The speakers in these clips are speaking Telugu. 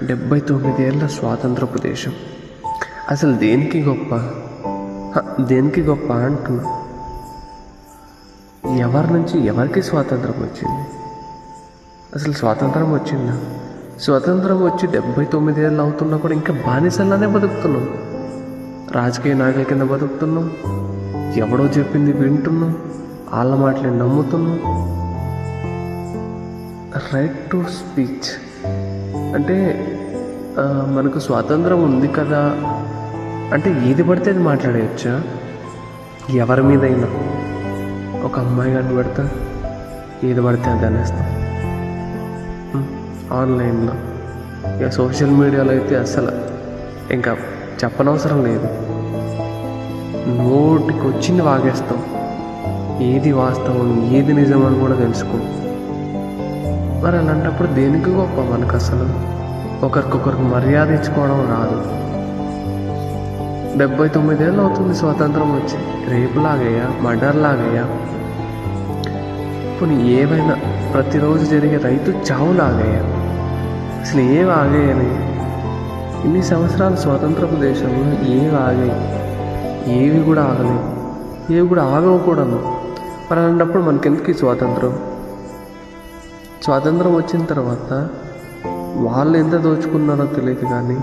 79 ఏళ్ళ స్వాతంత్రపు దేశం అసలు దేనికి గొప్ప? దేనికి గొప్ప అంటున్నా. ఎవరి నుంచి ఎవరికి స్వాతంత్రం వచ్చింది? అసలు స్వాతంత్రం వచ్చిందా? స్వాతంత్రం వచ్చి 79 ఏళ్ళు అవుతున్నా కూడా ఇంకా బానిసల్లానే బతుకుతున్నాం. రాజకీయ నాయకుల కింద బతుకుతున్నాం. ఎవడో చెప్పింది వింటున్నాం, వాళ్ళ మాటలు నమ్ముతున్నాం. రైట్ టు స్పీచ్ అంటే మనకు స్వాతంత్రం ఉంది కదా అంటే ఏది పడితే అది మాట్లాడేయచ్చా? ఎవరి మీదైనా ఒక అమ్మాయి కానీ పడితే ఏది పడితే అది అనేస్తాం. ఆన్లైన్లో ఇక సోషల్ మీడియాలో అయితే అసలు ఇంకా చెప్పనవసరం లేదు. నోటికి వచ్చింది వాగేస్తాం. ఏది వాస్తవం ఏది నిజం అని కూడా తెలుసుకో. మరి అలాంటప్పుడు దేనికి గొప్ప మనకు? అసలు ఒకరికొకరికి మర్యాద ఇచ్చుకోవడం రాదు. 79 ఏళ్ళు అవుతుంది స్వాతంత్రం వచ్చి. రేపులాగయ్యా, మర్డర్లాగయ్యా, కొన్ని ఏవైనా ప్రతిరోజు జరిగే రైతు చావులాగయ్యా, అసలు ఏవి ఆగాయని? ఇన్ని సంవత్సరాల స్వాతంత్రపు దేశంలో ఏవి ఆగాయి? ఏవి కూడా ఆగలేవు, ఏవి కూడా ఆగవు కూడాను. మరి అలాంటప్పుడు మనకెందుకు ఈ స్వాతంత్రం? స్వాతంత్రం వచ్చిన తర్వాత వాళ్ళు ఎంత దోచుకున్నారో తెలియదు, కానీ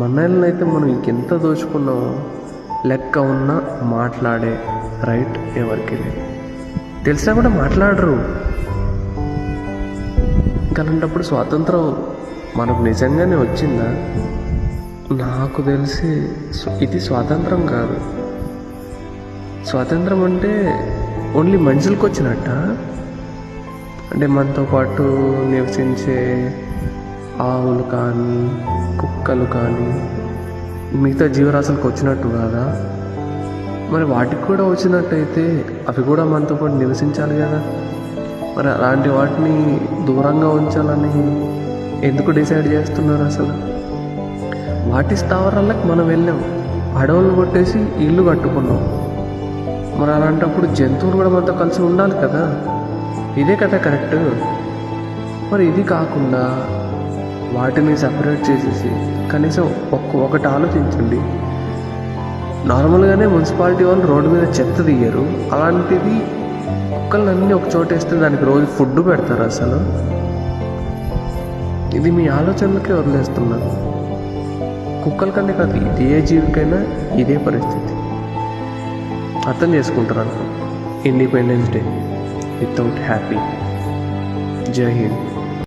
మనల్ని అయితే మనం ఇంకెంత దోచుకున్నామో లెక్క ఉన్నా మాట్లాడే రైట్ ఎవరికి లేదు. తెలిసినా కూడా మాట్లాడరు. అలాంటప్పుడు స్వాతంత్రం మనకు నిజంగానే వచ్చిందా? నాకు తెలిసి ఇది స్వాతంత్రం కాదు. స్వాతంత్రం అంటే ఓన్లీ మనుషులకు వచ్చినట్ట. అంటే మనతో పాటు నివసించే ఆవులు కానీ కుక్కలు కానీ మిగతా జీవరాశులకు వచ్చినట్టు కాదా? మరి వాటికి కూడా వచ్చినట్టయితే అవి కూడా మనతో పాటు నివసించాలి కదా. మరి అలాంటి వాటిని దూరంగా ఉంచాలని ఎందుకు డిసైడ్ చేస్తున్నారు అసలు? వాటి స్థావరాలకు మనం వెళ్ళాం, అడవులను కొట్టేసి ఇల్లు కట్టుకున్నాం. మరి అలాంటప్పుడు జంతువులు కూడా మనతో కలిసి ఉండాలి కదా. ఇదే కదా కరెక్ట్. మరి ఇది కాకుండా వాటిని సపరేట్ చేసేసి కనీసం ఒకటి ఆలోచించండి. నార్మల్గానే మున్సిపాలిటీ వాళ్ళు రోడ్డు మీద చెత్త తీయరు, అలాంటిది కుక్కలన్నీ ఒక చోట వేస్తే దానికి రోజు ఫుడ్ పెడతారు. అసలు ఇది మీ ఆలోచనలకే వదిలేస్తున్నారు. కుక్కల కాదు, ఇది ఏ జీవికైనా ఇదే పరిస్థితి. అర్థం చేసుకుంటారు అనుకో. Independence day without happy. జై హింద్.